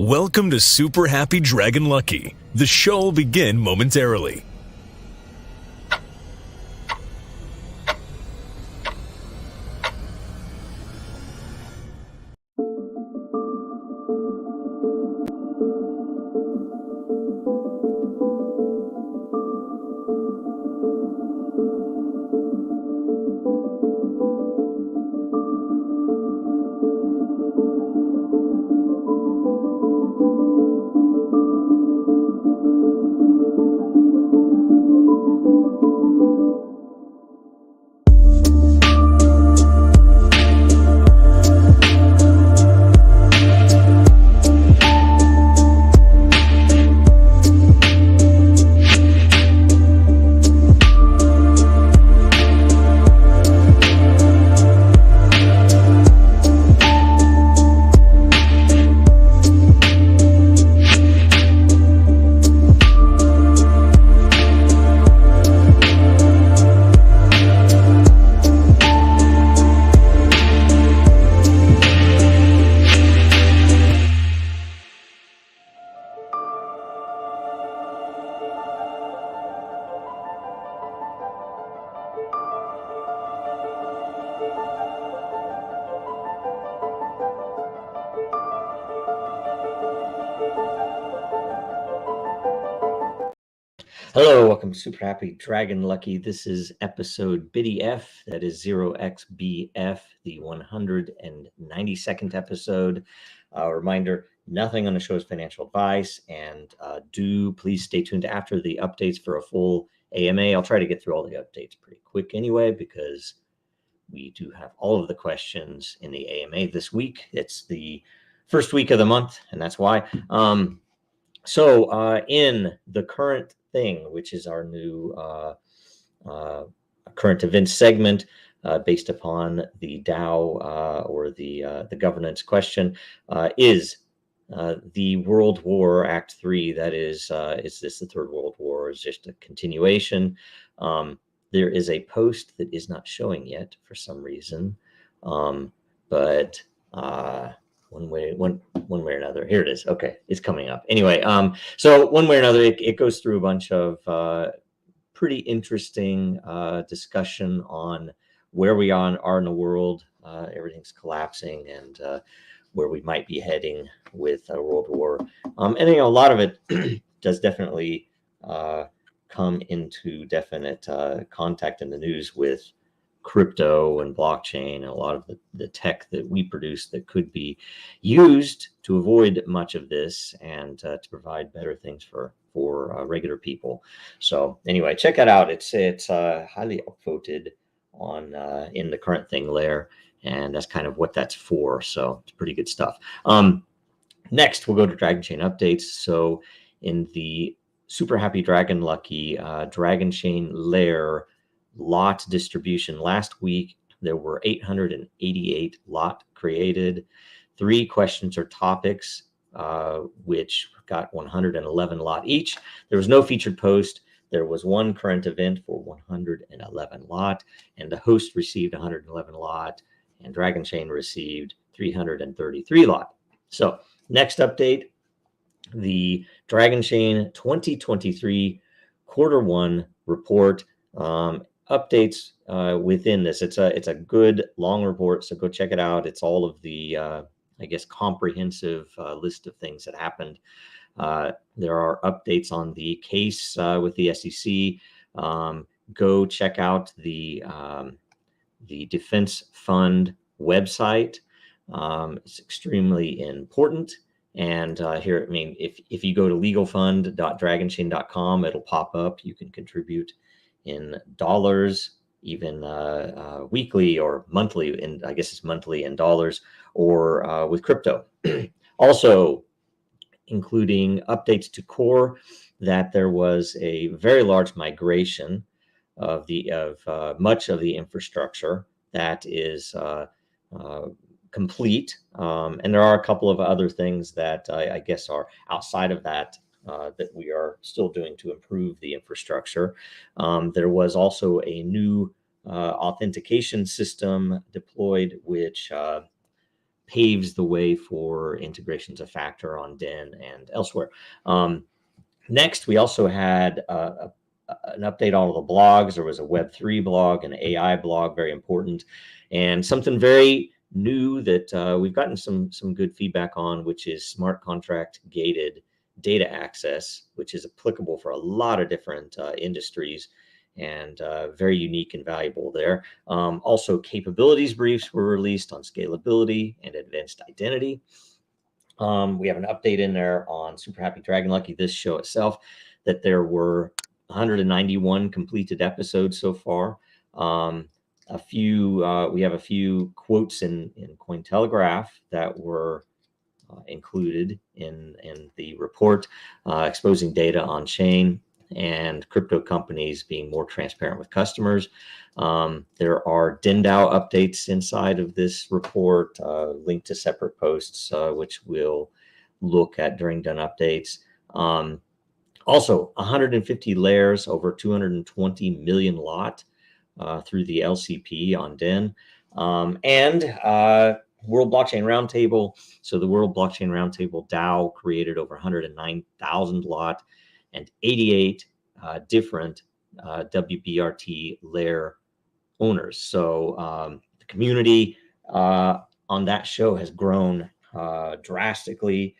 Welcome to Super Happy Dragon Lucky. The show will begin momentarily. Hello, welcome to Super Happy Dragon Lucky. This is episode BDF, that is 0xbf, the 192nd episode. Reminder, nothing on the show is financial advice, and do please stay tuned after the updates for a full AMA. I'll try to get through all the updates pretty quick anyway, because we do have all of the questions in the AMA this week. It's the first week of the month, and that's why. So in the current thing, which is our new current events segment based upon the DAO or the governance question, is the World War Act 3. That is this the third World War, or is just a continuation? There is a post that is not showing yet for some reason, but one way or another, here it is. Okay, it's coming up anyway. So one way or another, it goes through a bunch of pretty interesting discussion on where we are in the world. Everything's collapsing, and where we might be heading with a world war. And a lot of it does definitely come into definite contact in the news with crypto and blockchain, and a lot of the tech that we produce that could be used to avoid much of this, and to provide better things for regular people. So anyway, check that out. It's highly upvoted on in the current thing layer, and that's kind of what that's for. So it's pretty good stuff. Next, we'll go to Dragonchain updates. So in the Super Happy Dragon Lucky Dragonchain layer lot distribution, last week there were 888 lot created, 3 questions or topics, which got 111 lot each. There was no featured post. There was 1 current event for 111 lot, and the host received 111 lot, and Dragonchain received 333 lot. So next update, the Dragonchain 2023 Q1 report. Updates within this. It's a good long report, so go check it out. It's all of the I guess comprehensive list of things that happened. There are updates on the case with the SEC. Go check out the Defense Fund website. It's extremely important. And here, I mean, if you go to legalfund.dragonchain.com, it'll pop up. You can contribute in dollars, even weekly or monthly, and I guess it's monthly in dollars, or with crypto. Also, including updates to core, that there was a very large migration of much of the infrastructure that is complete, and there are a couple of other things that I guess are outside of that that we are still doing to improve the infrastructure. There was also a new authentication system deployed, which paves the way for integrations of Factor on DEN and elsewhere. Next, we also had an update on all the blogs. There was a Web3 blog, an AI blog, very important, and something very new that we've gotten some good feedback on, which is smart contract gated data access, which is applicable for a lot of different industries, and very unique and valuable there. Also, capabilities briefs were released on scalability and advanced identity. We have an update in there on Super Happy Dragon Lucky, this show itself, that there were 191 completed episodes so far. We have a few quotes in Cointelegraph that were included in the report, exposing data on chain and crypto companies being more transparent with customers. There are DENDAO updates inside of this report, linked to separate posts, which we'll look at during DEN updates. Also, 150 layers, over 220 million lot through the LCP on DEN. And World Blockchain Roundtable. So the World Blockchain Roundtable DAO created over 109,000 lot and 88 different WBRT layer owners. So the community on that show has grown drastically.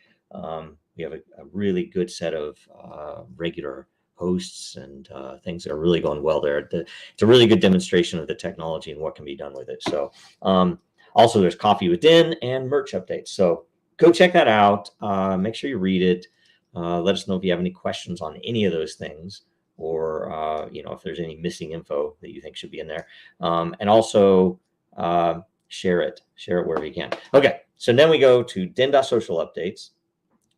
We have a really good set of regular hosts and things that are really going well there. It's a really good demonstration of the technology and what can be done with it. So also there's Coffee with Den and merch updates. So go check that out. Make sure you read it. Let us know if you have any questions on any of those things, or if there's any missing info that you think should be in there. And also share it wherever you can. Okay, so then we go to DEN-DAO-Social updates.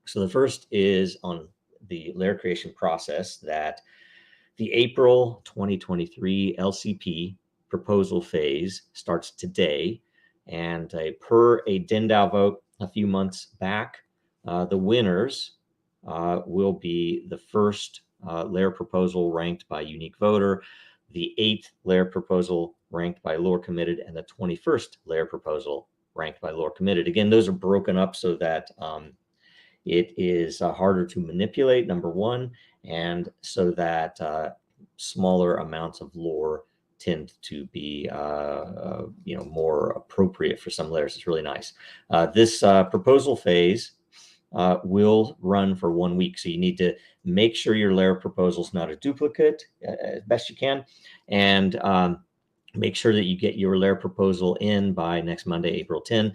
So the first is on the layer creation process, that the April 2023 LCP proposal phase starts today. And per a DENDAO vote a few months back, the winners will be the first layer proposal ranked by unique voter, the 8th layer proposal ranked by lore committed, and the 21st layer proposal ranked by lore committed. Again, those are broken up so that it is harder to manipulate, number one, and so that smaller amounts of lore tend to be more appropriate for some layers. It's really nice. This proposal phase will run for 1 week, so you need to make sure your layer proposal is not a duplicate as best you can, and make sure that you get your layer proposal in by next Monday, April 10.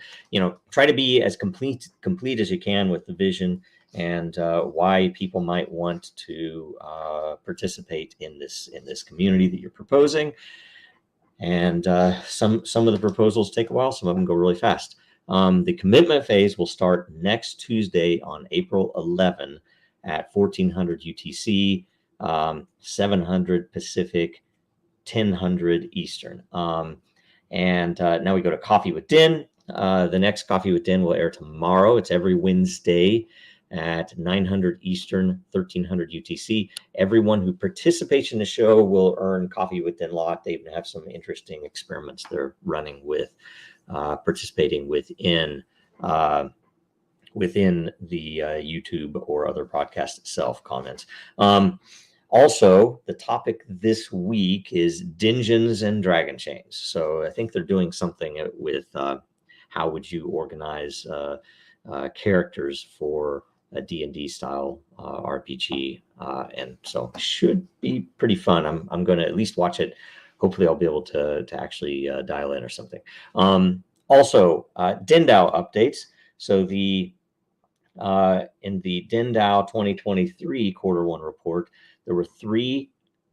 Try to be as complete as you can with the vision and why people might want to participate in this community that you're proposing. And some of the proposals take a while, some of them go really fast. The commitment phase will start next Tuesday on April 11 at 1400 UTC, 700 Pacific, 1000 Eastern. And now we go to Coffee with Den. The next Coffee with Den will air tomorrow. It's every Wednesday at 900 Eastern, 1300 UTC. Everyone who participates in the show will earn Coffee with Den lot. They even have some interesting experiments they're running with participating within the YouTube or other podcast itself comments. Also, the topic this week is Dungeons and Dragonchains. So I think they're doing something with how would you organize characters for a D&D style RPG, and so should be pretty fun. I'm going to at least watch it. Hopefully I'll be able to actually dial in or something. Also, DENDAO updates. So in the DENDAO 2023 Q1 report, there were 3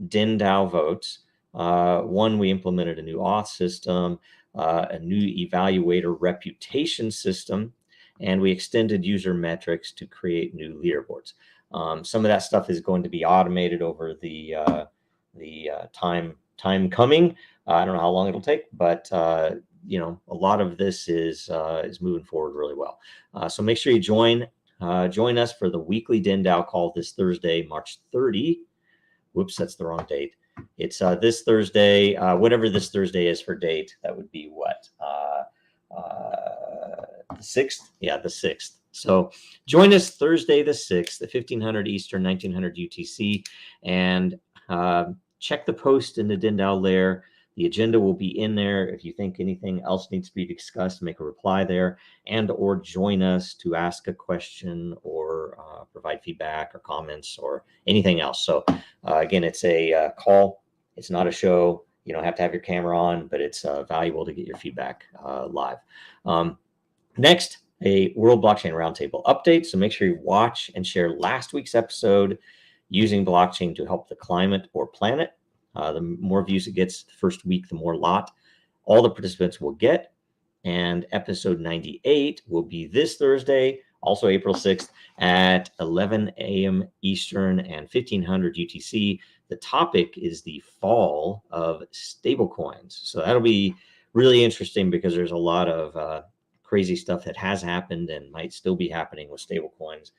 DENDAO votes. One, we implemented a new auth system, a new evaluator reputation system, and we extended user metrics to create new leaderboards. Some of that stuff is going to be automated over the time coming. I don't know how long it'll take, but a lot of this is moving forward really well. So make sure you join us for the weekly DENDAO call this Thursday, March 30. Whoops, that's the wrong date. It's this Thursday, whatever this Thursday is for date. That would be what? the 6th? Yeah, the 6th. So join us Thursday the 6th at 1500 Eastern, 1900 UTC, and check the post in the DENDAO layer. The agenda will be in there. If you think anything else needs to be discussed, make a reply there, and or join us to ask a question or provide feedback or comments or anything else. So again, it's a call. It's not a show. You don't have to have your camera on, but it's valuable to get your feedback live. Next, a World Blockchain Roundtable update. So make sure you watch and share last week's episode, using blockchain to help the climate or planet. The more views it gets the first week, the more lot all the participants will get. And episode 98 will be this Thursday, also April 6th at 11 a.m. Eastern and 1500 UTC. The topic is the fall of stablecoins. So that'll be really interesting because there's a lot of crazy stuff that has happened and might still be happening with stablecoins.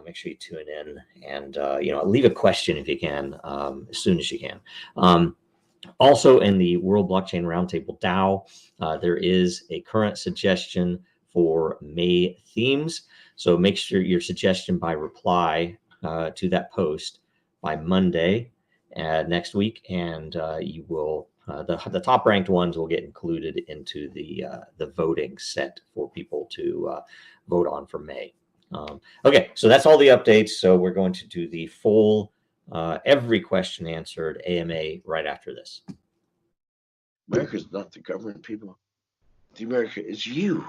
Make sure you tune in and leave a question if you can as soon as you can. Also, in the World Blockchain Roundtable DAO, there is a current suggestion for May themes. So make sure your suggestion by reply to that post by Monday next week, and you will the top ranked ones will get included into the voting set for people to vote on for May. Okay, so that's all the updates. So we're going to do the full every question answered AMA right after this. America's not the government, people. The America is you.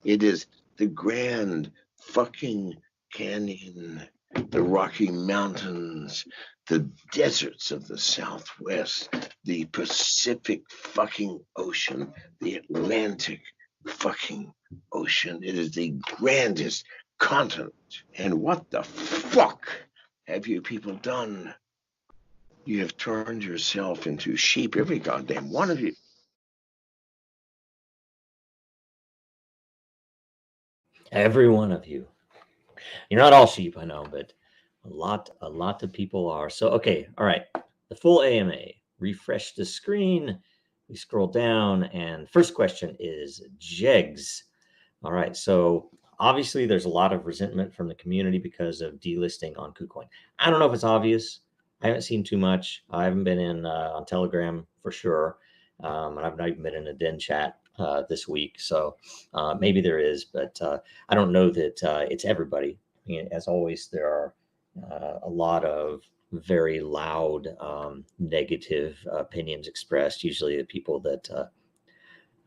It is the Grand fucking Canyon, the Rocky Mountains, the deserts of the Southwest, the Pacific fucking Ocean, the Atlantic fucking Ocean. It is the grandest continent. And what the fuck have you people done? You have turned yourself into sheep, every goddamn one of you. Every one of you. You're not all sheep, I know, but a lot of people are. So, okay, all right. The full AMA. Refresh the screen. We scroll down, and first question is Jegs. All right, so obviously there's a lot of resentment from the community because of delisting on KUCoin. I don't know if it's obvious. I haven't seen too much. I haven't been in on Telegram for sure, and I've not even been in a DEN chat this week. So maybe there is, but I don't know that it's everybody. I mean, as always, there are a lot of very loud negative opinions expressed. Usually the people that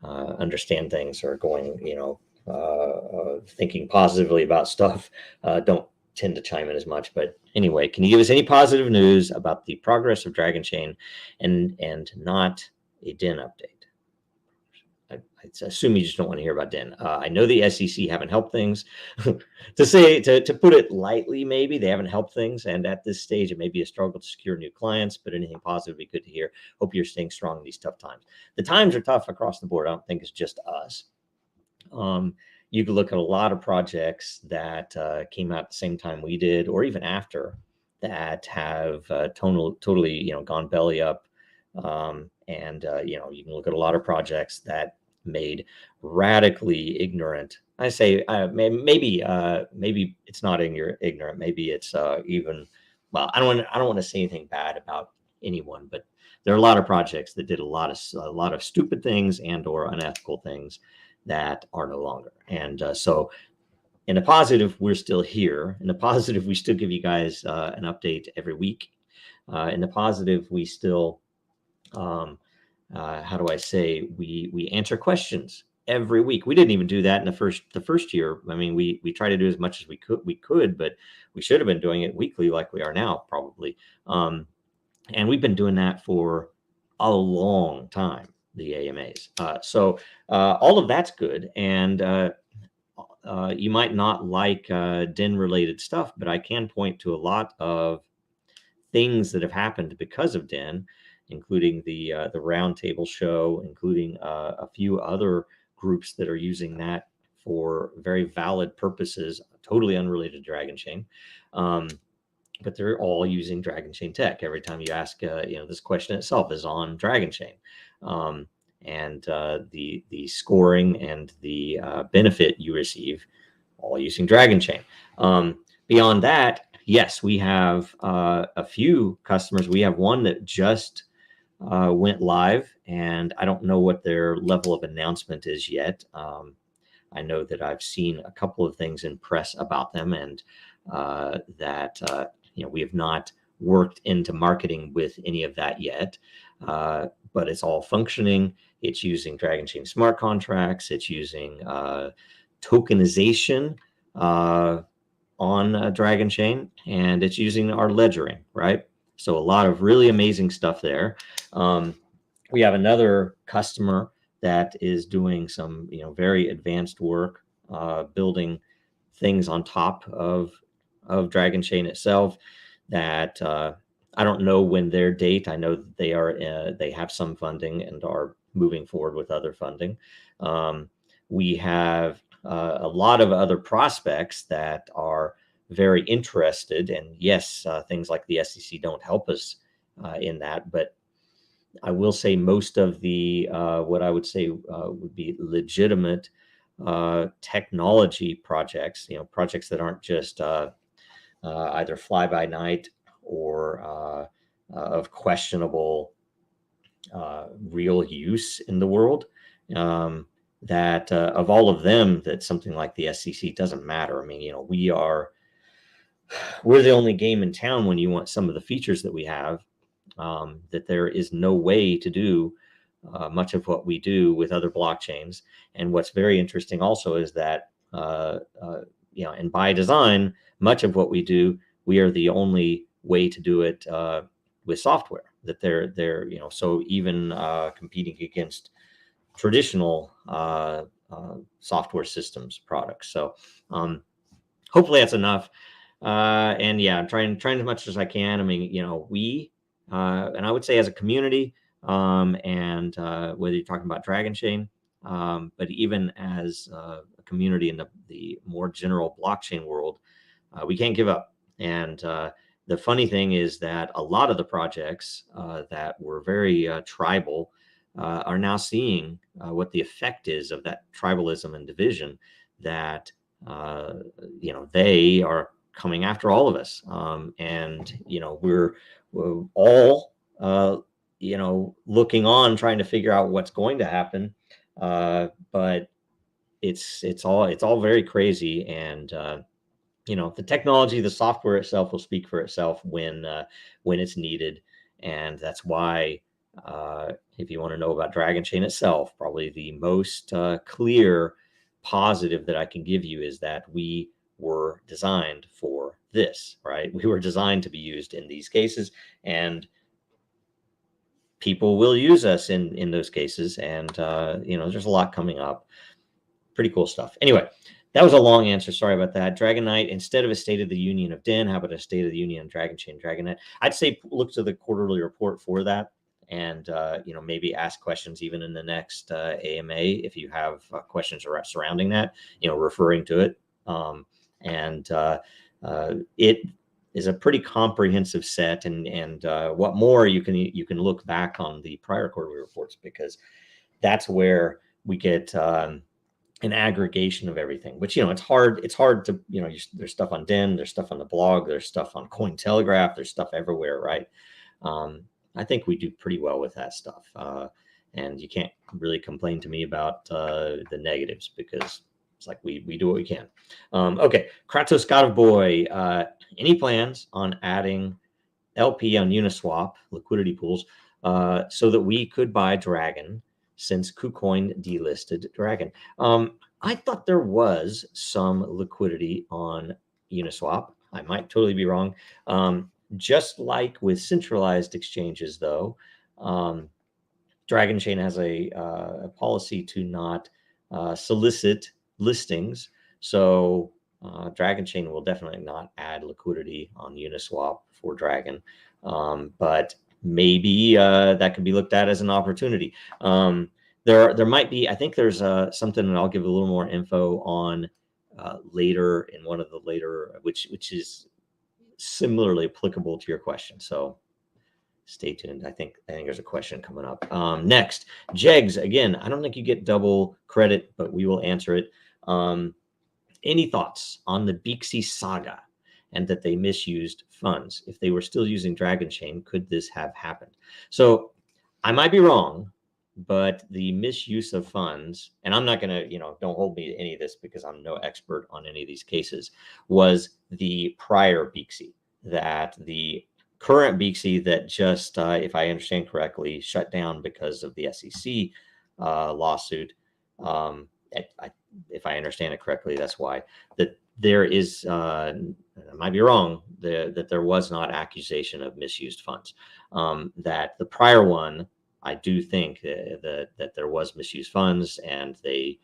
understand things are going, thinking positively about stuff don't tend to chime in as much. But anyway, can you give us any positive news about the progress of Dragonchain and not a DEN update? I assume you just don't want to hear about DEN. I know the SEC haven't helped things. to put it lightly, maybe they haven't helped things, and at this stage, it may be a struggle to secure new clients. But anything positive would be good to hear. Hope you're staying strong in these tough times. The times are tough across the board. I don't think it's just us. You could look at a lot of projects that came out at the same time we did, or even after, that have totally gone belly up. And you can look at a lot of projects that made radically ignorant. I say maybe it's not ignorant. Maybe it's even, well, I don't want to say anything bad about anyone, but there are a lot of projects that did a lot of stupid things and or unethical things that are no longer. And so in the positive, we're still here. In the positive, we still give you guys an update every week. In the positive, we still how do I say, we answer questions every week. We didn't even do that in the first year. I mean, we try to do as much as we could, but we should have been doing it weekly like we are now, probably. And we've been doing that for a long time, the AMAs. So all of that's good. And you might not like DEN related stuff, but I can point to a lot of things that have happened because of DEN, including the roundtable show, including a few other groups that are using that for very valid purposes, totally unrelated to Dragonchain. But they're all using Dragonchain tech. Every time you ask, this question itself is on Dragonchain. and the scoring and the benefit you receive, all using Dragonchain. Beyond that, yes, we have a few customers. We have one that just went live, and I don't know what their level of announcement is yet. I know that I've seen a couple of things in press about them, and that we have not worked into marketing with any of that yet. But it's all functioning. It's using Dragonchain smart contracts. It's using tokenization on Dragonchain, and it's using our ledgering, right? So a lot of really amazing stuff there. We have another customer that is doing some, very advanced work, building things on top of Dragonchain itself. That I don't know when their date. I know that they have some funding and are moving forward with other funding. We have a lot of other prospects that are very interested, and yes, things like the SEC don't help us in that, but I will say most of the what I would say would be legitimate technology projects, projects that aren't just either fly by night or of questionable real use in the world. That of all of them, that something like the SEC doesn't matter. I mean, we're the only game in town when you want some of the features that we have. That there is no way to do much of what we do with other blockchains. And what's very interesting also is that, and by design, much of what we do, we are the only way to do it with software. That they're so even competing against traditional software systems products. So hopefully that's enough. And yeah, I'm trying as much as I can. I mean, and I would say as a community, and whether you're talking about Dragonchain, but even as a community in the more general blockchain world, we can't give up. And the funny thing is that a lot of the projects that were very tribal are now seeing what the effect is of that tribalism and division, that they are coming after all of us. And we're all looking on, trying to figure out what's going to happen. But it's all very crazy. And the technology, the software itself will speak for itself when it's needed. And that's why if you want to know about Dragonchain itself, probably the most clear positive that I can give you is that we were designed for this, right? We were designed to be used in these cases, and people will use us in those cases. And there's a lot coming up. Pretty cool stuff. Anyway, that was a long answer. Sorry about that. Dragon Knight, instead of a State of the Union of DEN, how about a State of the Union of Dragonchain, Dragon? I'd say look to the quarterly report for that, and maybe ask questions even in the next AMA if you have questions surrounding that, referring to it. It is a pretty comprehensive set, and what more you can look back on the prior quarterly reports, because that's where we get an aggregation of everything. Which it's hard to there's stuff on DEN, there's stuff on the blog, there's stuff on Cointelegraph, there's stuff everywhere, right? I think we do pretty well with that stuff, and you can't really complain to me about the negatives, because it's like we do what we can. Okay, Kratos God of Boy, any plans on adding LP on Uniswap liquidity pools so that we could buy Dragon, since KUCoin delisted Dragon? I thought there was some liquidity on Uniswap. I might totally be wrong. Just like with centralized exchanges, though, Dragonchain has a policy to not solicit listings. So Dragonchain will definitely not add liquidity on Uniswap for Dragon. But maybe that could be looked at as an opportunity. There might be, I think there's something that I'll give a little more info on later in one of the later, which is similarly applicable to your question. So stay tuned. I think there's a question coming up. Next, Jegs, again, I don't think you get double credit, but we will answer it. Any thoughts on the Beaxy saga and that they misused funds? If they were still using Dragonchain, could this have happened? So I might be wrong, but the misuse of funds, and I'm not going to, don't hold me to any of this because I'm no expert on any of these cases, was the prior Beaxy. That the current Beaxy that just, if I understand correctly, shut down because of the SEC lawsuit. If I understand it correctly, that's why. That there is, I might be wrong, that there was not accusation of misused funds. That the prior one, I do think that there was misused funds, and they,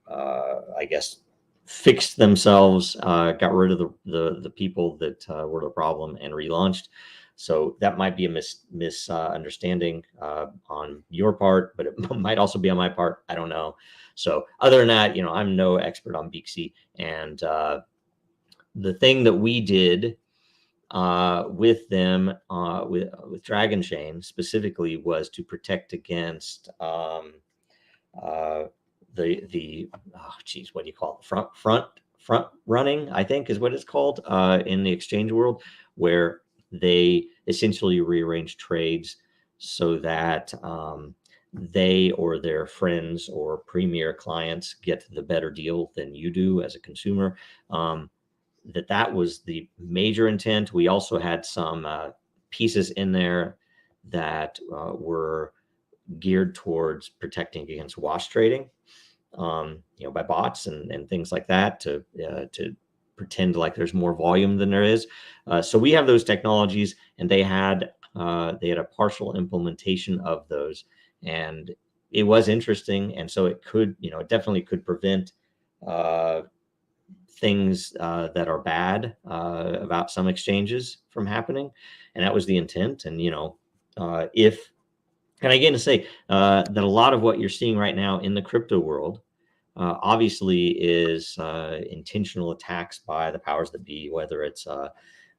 I guess, fixed themselves, got rid of the people that were the problem, and relaunched. So that might be a misunderstanding on your part, but it might also be on my part. I don't know. So other than that, I'm no expert on Beaxy, and the thing that we did with them, with Dragonchain specifically, was to protect against what do you call it? Front running, I think is what it's called in the exchange world, where they essentially rearrange trades so that they or their friends or premier clients get the better deal than you do as a consumer. That was the major intent. We also had some pieces in there that were geared towards protecting against wash trading, by bots and things like that, to pretend like there's more volume than there is. So we have those technologies, and they had a partial implementation of those, and it was interesting. And so it could, it definitely could prevent things that are bad about some exchanges from happening, and that was the intent. And and again to say that a lot of what you're seeing right now in the crypto world obviously is intentional attacks by the powers that be, whether it's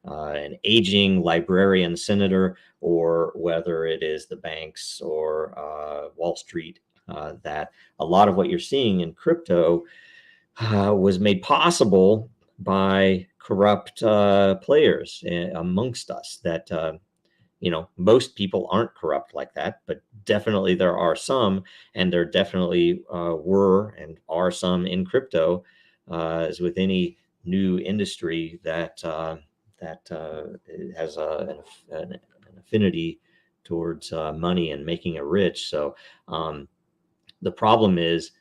an aging librarian senator, or whether it is the banks or Wall Street. That a lot of what you're seeing in crypto was made possible by corrupt players amongst us. That most people aren't corrupt like that, but definitely there are some, and there definitely were and are some in crypto, as with any new industry that has an affinity towards money and making it rich. So the problem is,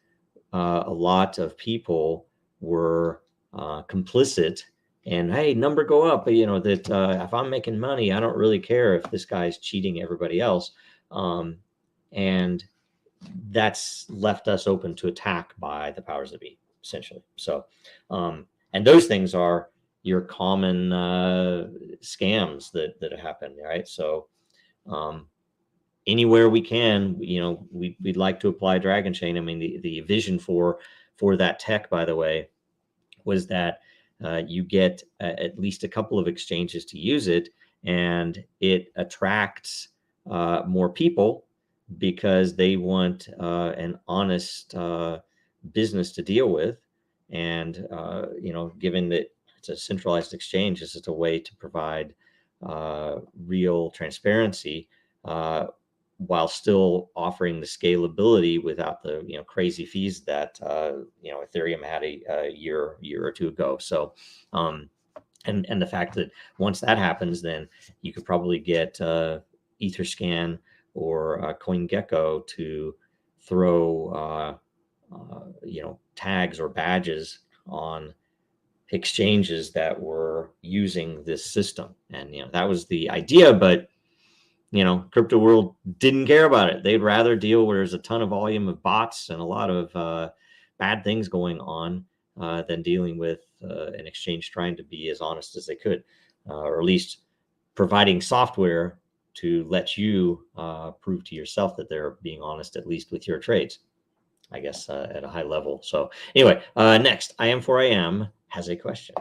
a lot of people were complicit, and hey, number go up, that if I'm making money, I don't really care if this guy's cheating everybody else. And that's left us open to attack by the powers that be, essentially. So, and those things are your common scams that happen, right? So, anywhere we can, we'd like to apply Dragonchain. I mean, the vision for that tech, by the way, was that you get at least a couple of exchanges to use it, and it attracts more people because they want an honest business to deal with. And, given that it's a centralized exchange, this is a way to provide real transparency, while still offering the scalability without the crazy fees that Ethereum had a year or two ago. So and the fact that once that happens, then you could probably get Etherscan or CoinGecko to throw tags or badges on exchanges that were using this system. And that was the idea, but crypto world didn't care about it. They'd rather deal where there's a ton of volume of bots and a lot of bad things going on than dealing with an exchange trying to be as honest as they could, or at least providing software to let you prove to yourself that they're being honest, at least with your trades, I guess, at a high level. So anyway, next, I am has a question.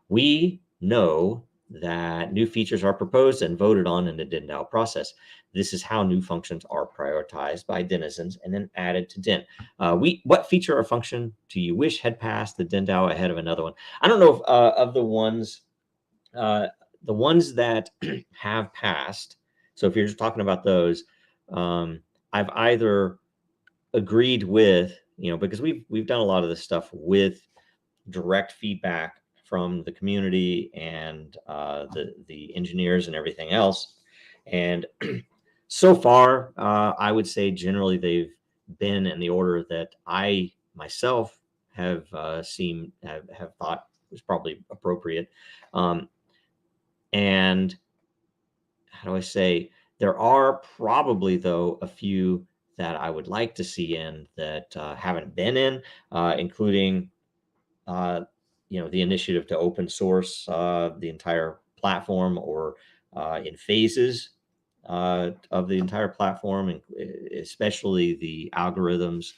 We know that new features are proposed and voted on in the DENDAO process. This is how new functions are prioritized by denizens and then added to DEN. What feature or function do you wish had passed the DENDAO ahead of another one? I don't know if, of the ones that have passed. So if you're just talking about those, I've either agreed with, because we've done a lot of this stuff with direct feedback from the community and the engineers and everything else. And so far, I would say generally they've been in the order that I myself have have thought was probably appropriate. And how do I say, there are probably, though, a few that I would like to see in that haven't been in, including the initiative to open source the entire platform, or in phases of the entire platform, and especially the algorithms,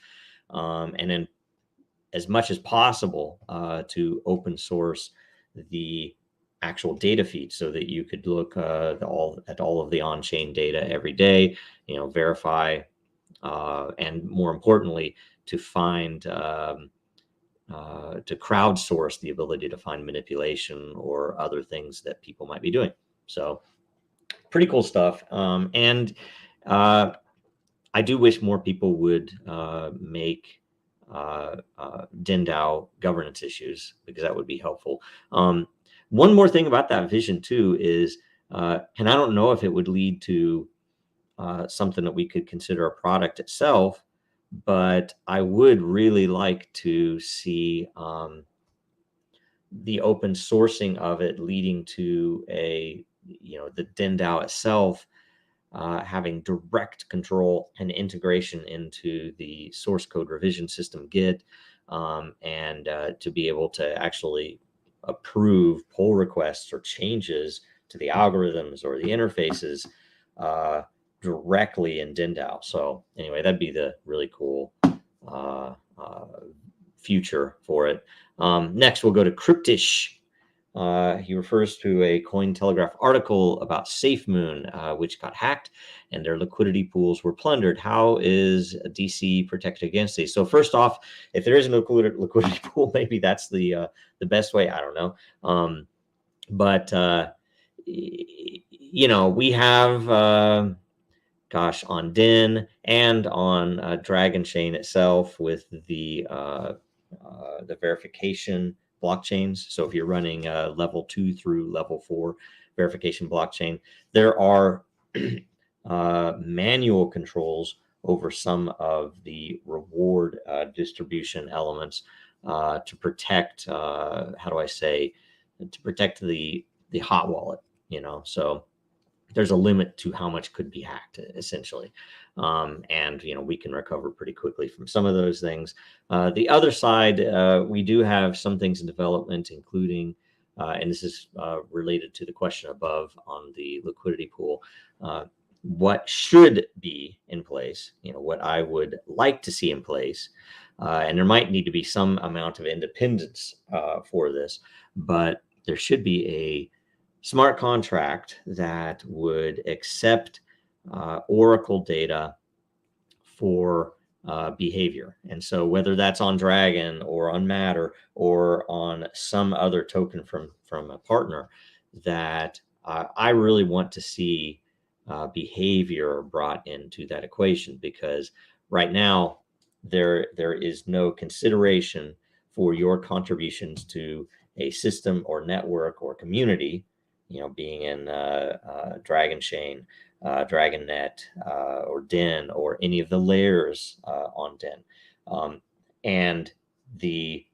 and then as much as possible to open source the actual data feed, so that you could look at all of the on-chain data every day, verify, and more importantly, to find to crowdsource the ability to find manipulation or other things that people might be doing. So pretty cool stuff. And I do wish more people would make DENDAO governance issues, because that would be helpful. One more thing about that vision too is, and I don't know if it would lead to something that we could consider a product itself, but I would really like to see the open sourcing of it leading to the DENDAO itself having direct control and integration into the source code revision system Git, and to be able to actually approve pull requests or changes to the algorithms or the interfaces directly in DENDAO. So anyway, that'd be the really cool future for it. Next, we'll go to Cryptish. He refers to a Cointelegraph article about Safemoon, which got hacked and their liquidity pools were plundered. How is DC protected against these? So first off, if there is no liquidity pool, maybe that's the best way. I don't know. But we have, on DEN and on Dragonchain itself with the verification blockchains. So if you're running level 2 through level 4 verification blockchain, there are manual controls over some of the reward distribution elements to protect, to protect the hot wallet, so there's a limit to how much could be hacked, essentially. And, we can recover pretty quickly from some of those things. The other side, we do have some things in development, including, and this is related to the question above on the liquidity pool, what should be in place, what I would like to see in place. And there might need to be some amount of independence for this, but there should be a smart contract that would accept Oracle data for behavior. And so whether that's on Dragon or on Matter or on some other token from a partner, that I really want to see behavior brought into that equation, because right now there is no consideration for your contributions to a system or network or community, being in Dragonchain, DragonNet, or DEN, or any of the layers on DEN, and the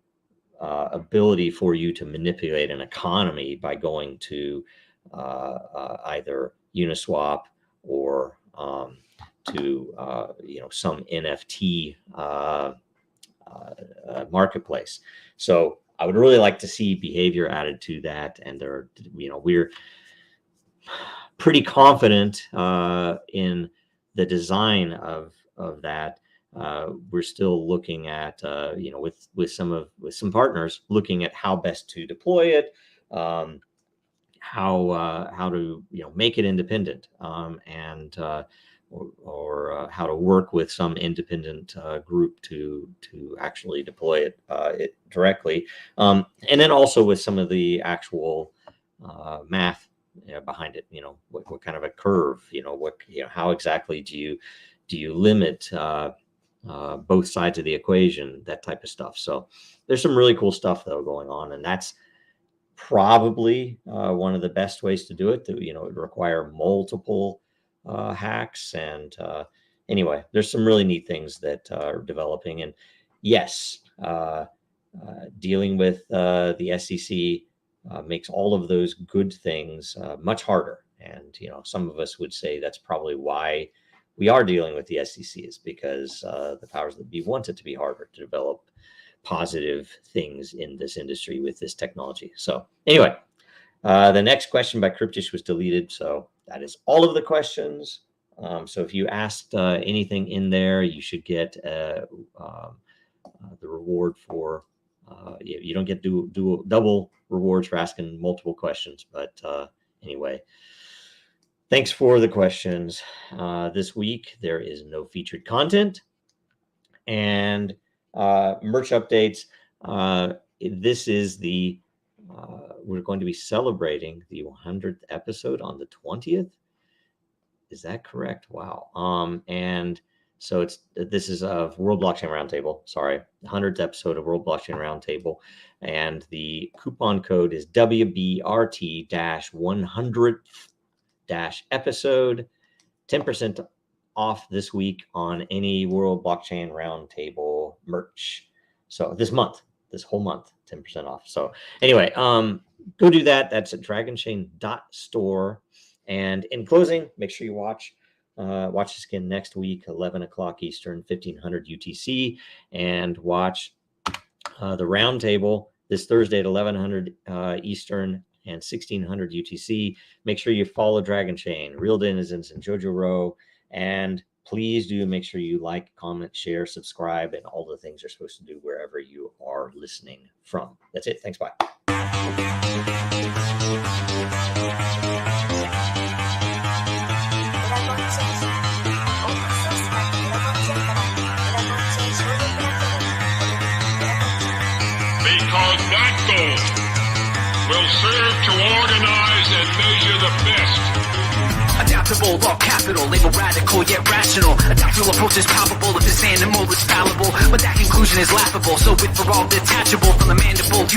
ability for you to manipulate an economy by going to either Uniswap or to some NFT marketplace. So I would really like to see behavior added to that, and we're pretty confident in the design of that. We're still looking at with some partners, looking at how best to deploy it, how to make it independent, and or how to work with some independent group to actually deploy it directly, and then also with some of the actual math behind it. What kind of a curve, how exactly do you limit both sides of the equation, that type of stuff. So there's some really cool stuff though going on, and that's probably one of the best ways to do it. It would require multiple hacks, and anyway, there's some really neat things that are developing. And yes, dealing with the SEC makes all of those good things much harder. And some of us would say that's probably why we are dealing with the SEC, is because the powers that be want it to be harder to develop positive things in this industry with this technology. So anyway, the next question by Cryptish was deleted. So that is all of the questions. So if you asked anything in there, you should get the reward for, you don't get double rewards for asking multiple questions. But anyway, thanks for the questions. This week, there is no featured content. And merch updates. This is we're going to be celebrating the 100th episode on the 20th. Is that correct? Wow. And so this is a World Blockchain Roundtable. Sorry, 100th episode of World Blockchain Roundtable. And the coupon code is WBRT-100th-episode, 10% off this week on any World Blockchain Roundtable merch. So this whole month, 10% off. So anyway, go do that. That's at dragonchain.store. And in closing, make sure you watch this again next week, 11 o'clock Eastern, 1500 UTC, and watch the roundtable this Thursday at 1100 Eastern and 1600 UTC. Make sure you follow Dragonchain, Real Denizens, and Jojo Row. And please do make sure you like, comment, share, subscribe, and all the things you're supposed to do wherever you are listening from. That's it. Thanks. Bye. Because that goal will serve to organize and measure the best. Adaptable, all capital, label radical yet rational. A doctrinal approach is palpable if this animal is fallible, but that conclusion is laughable. So with for all detachable from the mandible.